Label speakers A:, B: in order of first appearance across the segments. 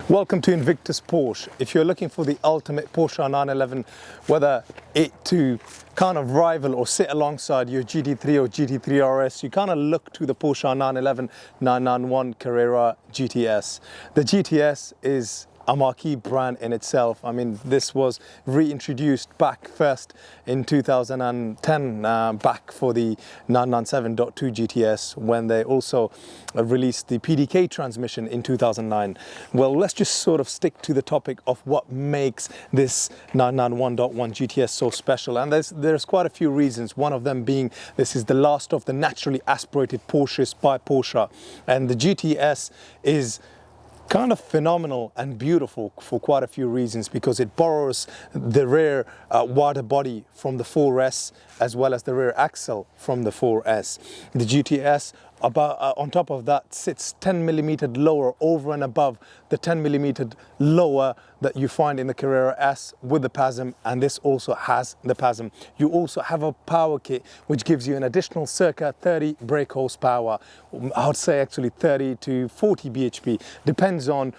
A: Welcome to Invictus Porsche. If you're looking for the ultimate Porsche 911, whether it to kind of rival or sit alongside your GT3 or GT3 RS, you kind of look to the Porsche 911 991 Carrera GTS. The GTS is a marquee brand in itself. I mean, this was reintroduced back first in 2010, back for the 997.2 GTS, when they also released the PDK transmission in 2009. Well, let's just sort of stick to the topic of what makes this 991.1 GTS so special. And there's quite a few reasons. One of them being this is the last of the naturally aspirated Porsches by Porsche. And the GTS is kind of phenomenal and beautiful for quite a few reasons, because it borrows the rear wider body from the 4S as well as the rear axle from the 4S. The GTS on top of that sits 10mm lower over and above the 10mm lower that you find in the Carrera S with the PASM, and this also has the PASM. You also have a power kit which gives you an additional circa 30 brake horsepower. I would say actually 30 to 40 bhp, depends on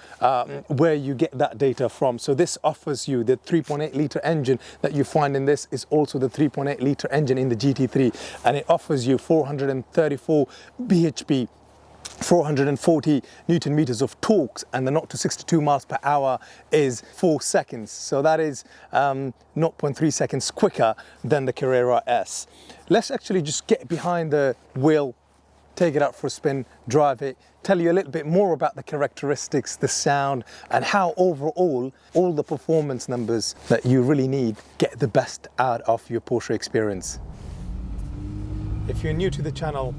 A: where you get that data from. So this offers you the 3.8 litre engine that you find in this is also the 3.8 litre engine in the GT3, and it offers you 434 bhp, 440 Newton meters of torque, and the 0 to 62 miles per hour is 4 seconds. So that is 0.3 seconds quicker than the Carrera S. Let's actually just get behind the wheel, take it out for a spin, drive it, tell you a little bit more about the characteristics, the sound, and how overall all the performance numbers that you really need get the best out of your Porsche experience. If you're new to the channel,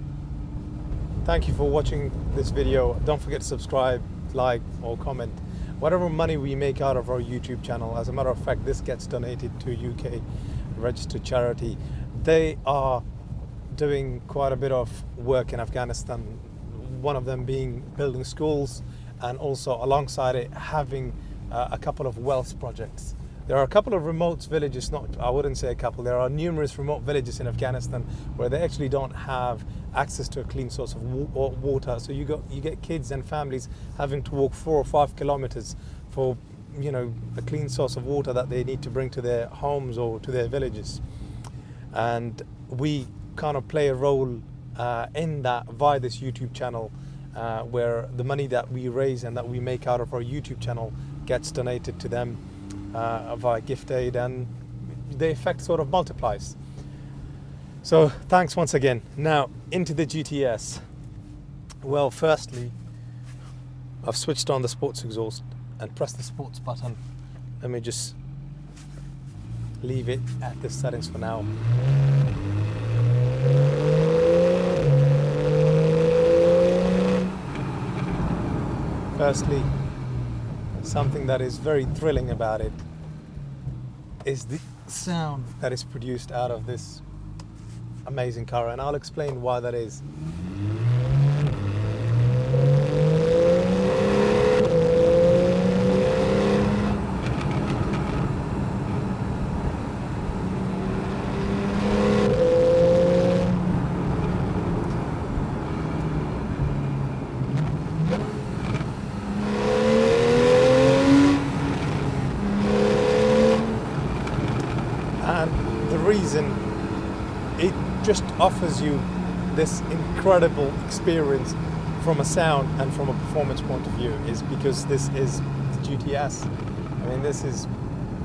A: thank you for watching this video. Don't forget to subscribe, like, or comment. Whatever money we make out of our YouTube channel, as a matter of fact, this gets donated to UK registered charity. They are doing quite a bit of work in Afghanistan, one of them being building schools, and also alongside it having a couple of wealth projects. There are a couple of remote villages, I wouldn't say a couple, there are numerous remote villages in Afghanistan where they actually don't have access to a clean source of water. So you get kids and families having to walk 4 or 5 kilometers for, a clean source of water that they need to bring to their homes or to their villages. And we kind of play a role in that via this YouTube channel, where the money that we raise and that we make out of our YouTube channel gets donated to them via gift aid, and the effect sort of multiplies. So thanks once again. Now into the GTS. Well, firstly, I've switched on the sports exhaust and pressed the sports button. Let me just leave it at the settings for now. Firstly, something that is very thrilling about it is the sound that is produced out of this amazing car, and I'll explain why that is. Reason it just offers you this incredible experience from a sound and from a performance point of view is because this is the GTS. I mean, this is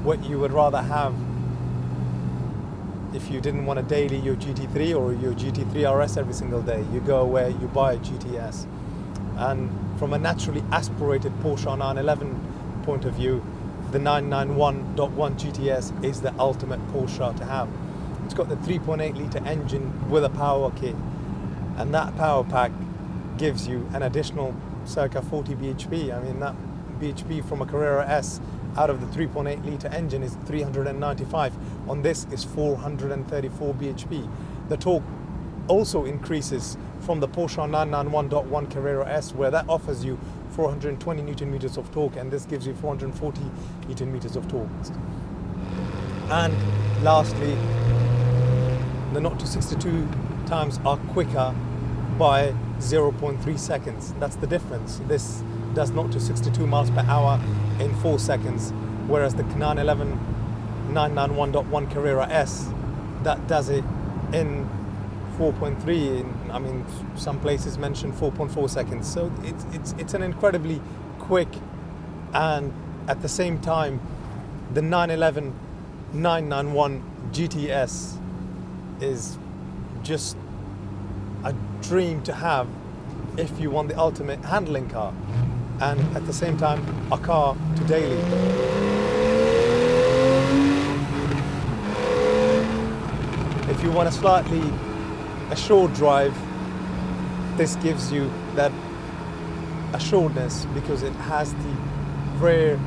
A: what you would rather have if you didn't want to daily your GT3 or your GT3 RS every single day. You go where you buy a GTS, and from a naturally aspirated Porsche 911 point of view, the 991.1 GTS is the ultimate Porsche to have. It's got the 3.8 litre engine with a power kit, and that power pack gives you an additional circa 40 bhp. I mean, that bhp from a Carrera S out of the 3.8 litre engine is 395. On this is 434 bhp. The torque also increases from the Porsche 991.1 Carrera S, where that offers you 420 Newton meters of torque, and this gives you 440 Newton meters of torque. And lastly, the 0 to 62 times are quicker by 0.3 seconds. That's the difference. This does 0 to 62 miles per hour in 4 seconds, whereas the 911 991.1 Carrera S, that does it in 4.3. I mean, some places mention 4.4 seconds. So it's an incredibly quick, and at the same time, the 911 991 GTS is just a dream to have if you want the ultimate handling car, and at the same time a car to daily. If you want a short drive, this gives you that assuredness because it has the rear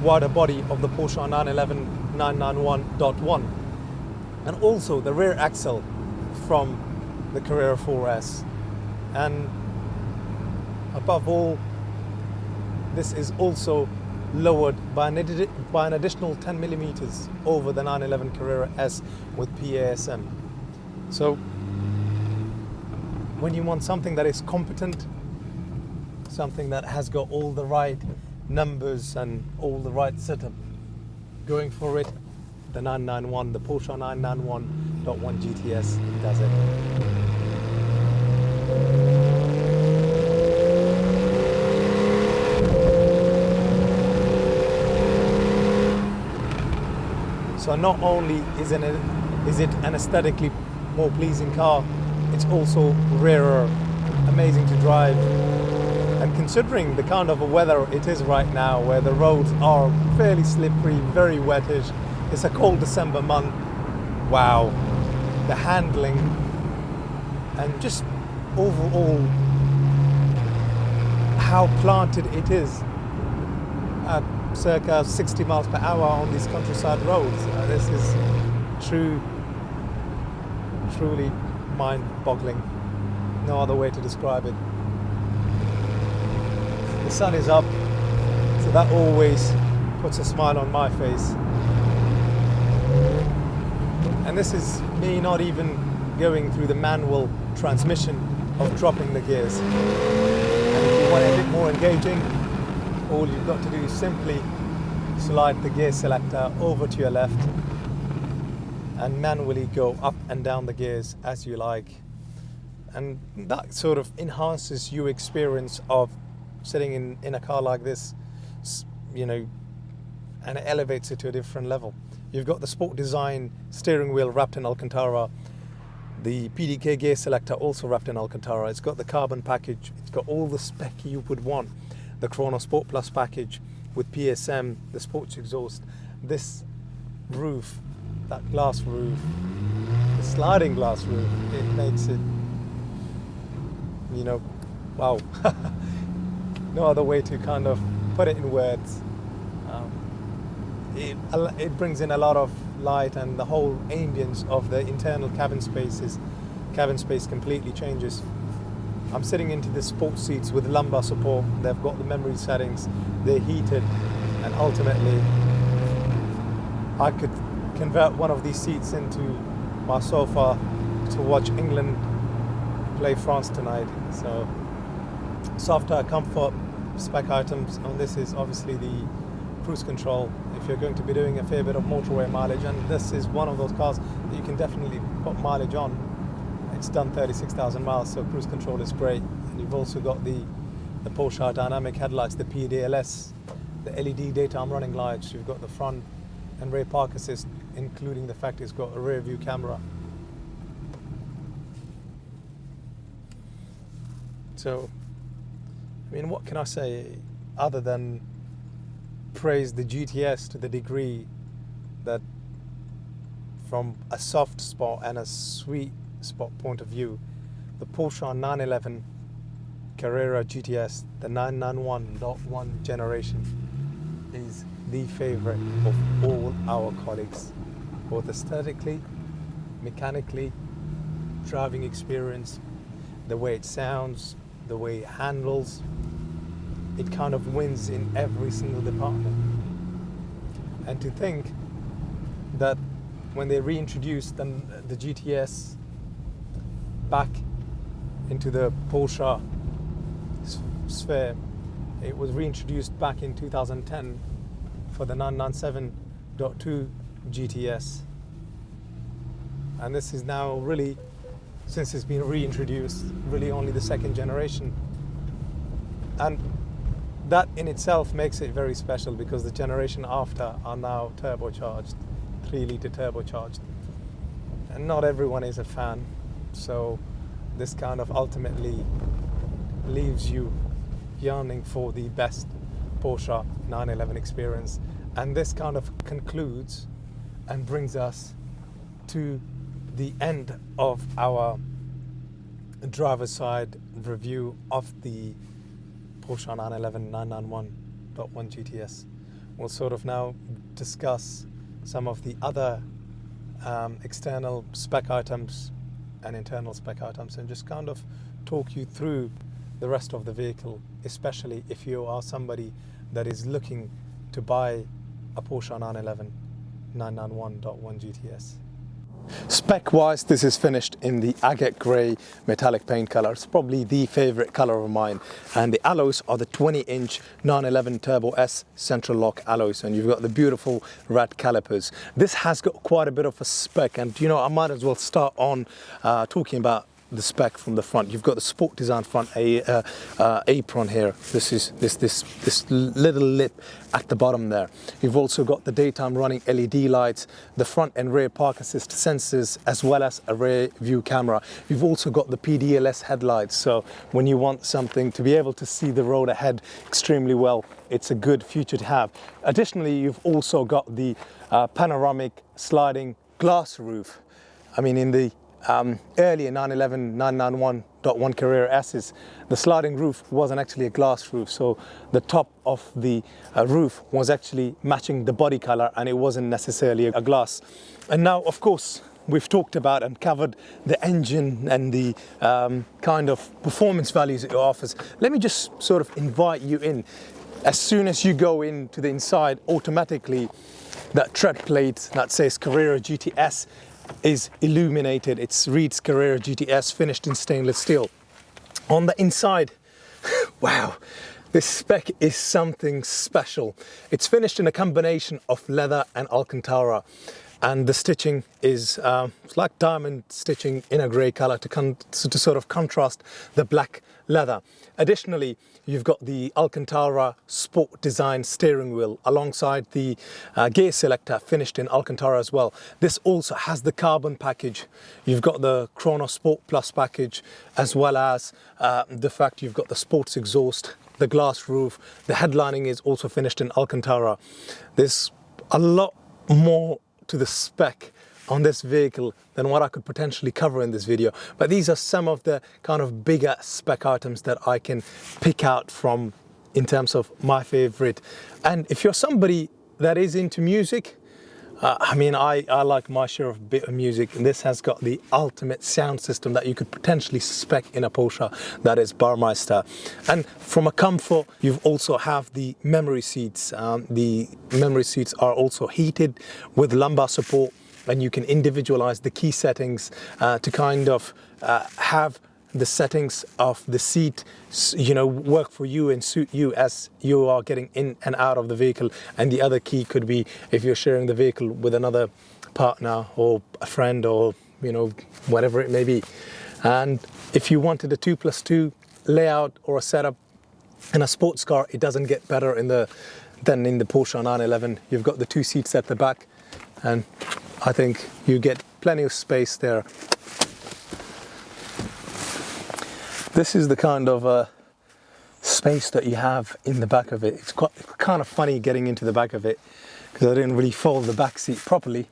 A: wider body of the Porsche 911 991.1 and also the rear axle from the Carrera 4S. And above all, this is also lowered by an additional 10 millimeters over the 911 Carrera S with PASM. So when you want something that is competent, something that has got all the right numbers and all the right setup going for it, the 991, the Porsche 991.1 GTS does it. So not only is it an aesthetically more pleasing car, it's also rarer, amazing to drive. And considering the kind of weather it is right now, where the roads are fairly slippery, very wettish, it's a cold December month, wow, the handling and just overall how planted it is at circa 60 miles per hour on these countryside roads. This is truly mind-boggling. No other way to describe it. The sun is up, so that always puts a smile on my face. And this is me not even going through the manual transmission of dropping the gears. And if you want it a bit more engaging, all you've got to do is simply slide the gear selector over to your left and manually go up and down the gears as you like. And that sort of enhances your experience of sitting in a car like this, you know, and it elevates it to a different level. You've got the sport design steering wheel wrapped in Alcantara, the PDK gear selector also wrapped in Alcantara. It's got the carbon package, it's got all the spec you would want. The Chrono Sport Plus package with PSM, the sports exhaust, this roof, that glass roof, the sliding glass roof, it makes it, you know, wow. No other way to kind of put it in words. It brings in a lot of light, and the whole ambience of the internal cabin space completely changes. I'm sitting into the sports seats with lumbar support. They've got the memory settings, they're heated, and ultimately I could convert one of these seats into my sofa to watch England play France tonight. So softer comfort spec items, and this is obviously the cruise control if you're going to be doing a fair bit of motorway mileage, and this is one of those cars that you can definitely put mileage on. It's done 36,000 miles, so cruise control is great. And you've also got the Porsche dynamic headlights, the PDLS, the LED daytime running lights. You've got the front and rear park assist, including the fact it's got a rear view camera. So, I mean, what can I say other than praise the GTS to the degree that from a soft spot and a sweet spot point of view, the Porsche 911 Carrera GTS, the 991.1 generation, is the favorite of all our colleagues, both aesthetically, mechanically, driving experience, the way it sounds, the way it handles. It kind of wins in every single department. And to think that when they reintroduced the GTS back into the Porsche sphere, It was reintroduced back in 2010 for the 997.2 GTS. And this is now really, since it's been reintroduced, really only the second generation. And that in itself makes it very special because the generation after are now turbocharged, 3-litre turbocharged. And not everyone is a fan, so this kind of ultimately leaves you yearning for the best Porsche 911 experience. And this kind of concludes and brings us to the end of our driver's side review of the Porsche 911 991.1 GTS. We'll sort of now discuss some of the other external spec items and internal spec items and just kind of talk you through the rest of the vehicle, especially if you are somebody that is looking to buy a Porsche 911 991.1 GTS. Spec-wise, this is finished in the agate grey metallic paint colour. It's probably the favourite colour of mine. And the alloys are the 20-inch 911 Turbo S central lock alloys. And you've got the beautiful red calipers. This has got quite a bit of a spec. And, you know, I might as well start on talking about the spec from the front. You've got the sport design front apron here. This is this little lip at the bottom there. You've also got the daytime running LED lights, the front and rear park assist sensors, as well as a rear view camera. You've also got the PDLS headlights, so when you want something to be able to see the road ahead extremely well, it's a good feature to have. Additionally, you've also got the panoramic sliding glass roof. I mean, in the earlier 911 991.1 Carrera S's, the sliding roof wasn't actually a glass roof, so the top of the roof was actually matching the body color and it wasn't necessarily a glass. And now, of course, we've talked about and covered the engine and the kind of performance values it offers. Let me just sort of invite you in. As soon as you go into the inside, automatically that tread plate that says Carrera GTS is illuminated. It reads Carrera GTS, finished in stainless steel. On the inside, wow, this spec is something special. It's finished in a combination of leather and Alcantara, and the stitching is it's like diamond stitching in a grey colour to sort of contrast the black leather. Additionally, you've got the Alcantara Sport Design steering wheel alongside the gear selector finished in Alcantara as well. This also has the carbon package. You've got the Chrono Sport Plus package, as well as the fact you've got the sports exhaust, the glass roof. The headlining is also finished in Alcantara. There's a lot more to the spec on this vehicle than what I could potentially cover in this video, but these are some of the kind of bigger spec items that I can pick out from in terms of my favorite. And if you're somebody that is into music, I mean, I like my share of bit of music, and this has got the ultimate sound system that you could potentially spec in a Porsche, that is Barmeister. And from a comfort, you've also have the memory seats. The memory seats are also heated with lumbar support, and you can individualize the key settings to kind of have the settings of the seat, you know, work for you and suit you as you are getting in and out of the vehicle. And the other key could be if you're sharing the vehicle with another partner or a friend or, you know, whatever it may be. And if you wanted a 2+2 layout or a setup in a sports car, it doesn't get better than in the Porsche 911. You've got the 2 seats at the back, and I think you get plenty of space there. This is the kind of space that you have in the back of it. It's kind of funny getting into the back of it because I didn't really fold the back seat properly,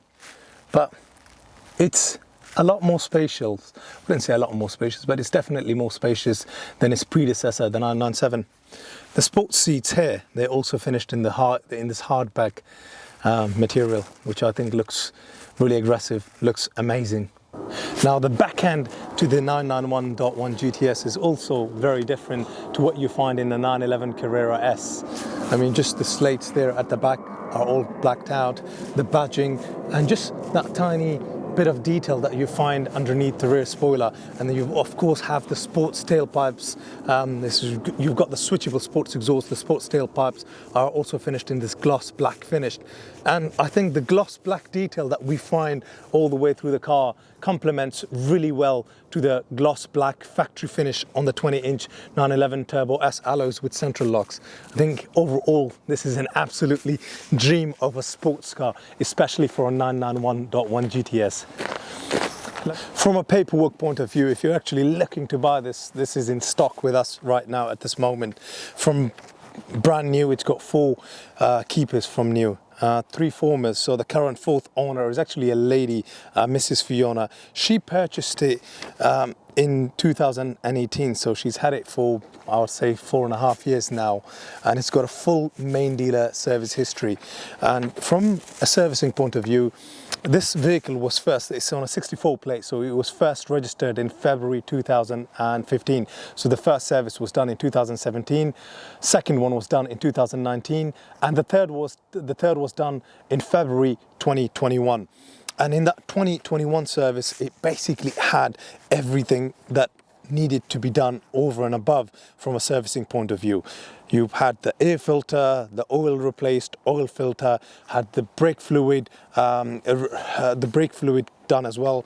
A: but it's a lot more spacious. I wouldn't say a lot more spacious, but it's definitely more spacious than its predecessor, the 997. The sports seats here, they're also finished in this hardback material, which I think looks really aggressive, looks amazing. Now the back end to the 991.1 GTS is also very different to what you find in the 911 Carrera S. I mean, just the slates there at the back are all blacked out, the badging, and just that tiny bit of detail that you find underneath the rear spoiler. And then you of course have the sports tailpipes. You've got the switchable sports exhaust. The sports tailpipes are also finished in this gloss black finish. And I think the gloss black detail that we find all the way through the car complements really well to the gloss black factory finish on the 20-inch 911 Turbo S alloys with central locks. I think overall this is an absolutely dream of a sports car, especially for a 991.1 GTS. From a paperwork point of view, if you're actually looking to buy this, this is in stock with us right now at this moment. From brand new, it's got 4 keepers from new. 3 formers, so the current 4th owner is actually a lady, Mrs. Fiona. She purchased it in 2018, so she's had it for, I would say, 4.5 years now, and it's got a full main dealer service history. And from a servicing point of view, this vehicle was it's on a 64 plate, so it was first registered in February 2015. So the first service was done in 2017, second one was done in 2019, and the third was done in February 2021. And in that 2021 service, it basically had everything that needed to be done over and above from a servicing point of view. You've had the air filter, the oil replaced, oil filter, had the brake fluid done as well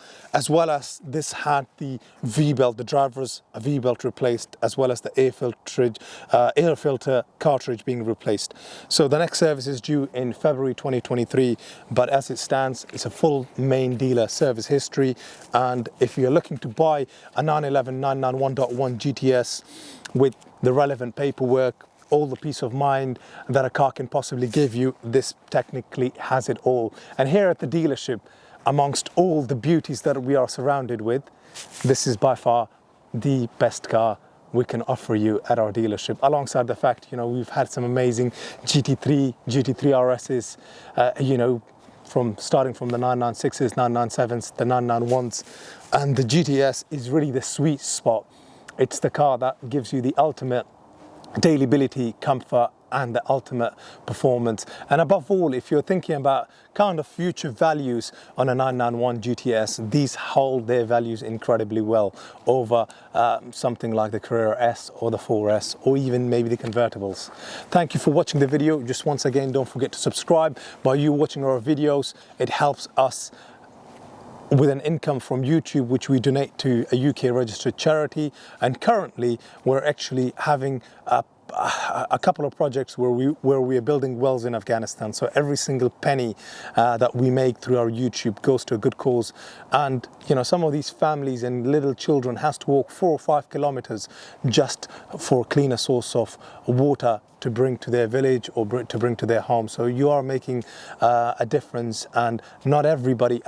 A: as this had the V-belt, the driver's V-belt replaced, as well as the air filter cartridge being replaced. So the next service is due in February 2023, but as it stands, it's a full main dealer service history. And if you're looking to buy a 911 991.1 GTS with the relevant paperwork, all the peace of mind that a car can possibly give you, this technically has it all. And here at the dealership, amongst all the beauties that we are surrounded with, this is by far the best car we can offer you at our dealership. Alongside the fact, we've had some amazing GT3 RSs, starting from the 996s, 997s, the 991s, and the GTS is really the sweet spot. It's the car that gives you the ultimate dailyability, comfort, and the ultimate performance. And above all, if you're thinking about kind of future values on a 991 GTS, these hold their values incredibly well over something like the Carrera S or the 4S, or even maybe the convertibles. Thank you for watching the video. Just once again, don't forget to subscribe. By you watching our videos, it helps us with an income from YouTube, which we donate to a UK registered charity. And currently we're actually having a couple of projects where we are building wells in Afghanistan. So every single penny that we make through our YouTube goes to a good cause. And some of these families and little children has to walk 4 or 5 kilometers just for a cleaner source of water to bring to their village or to bring to their home. So you are making a difference, and not everybody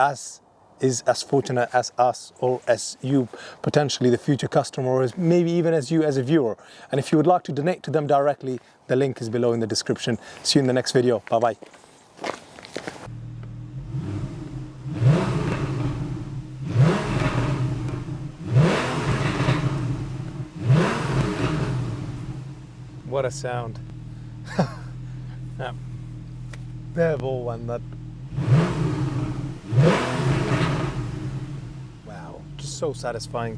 A: is as fortunate as us, or as you, potentially the future customer, or as maybe even as you as a viewer. And if you would like to donate to them directly, the link is below in the description. See you in the next video. Bye bye. What a sound. Yeah. They've all won that. So satisfying.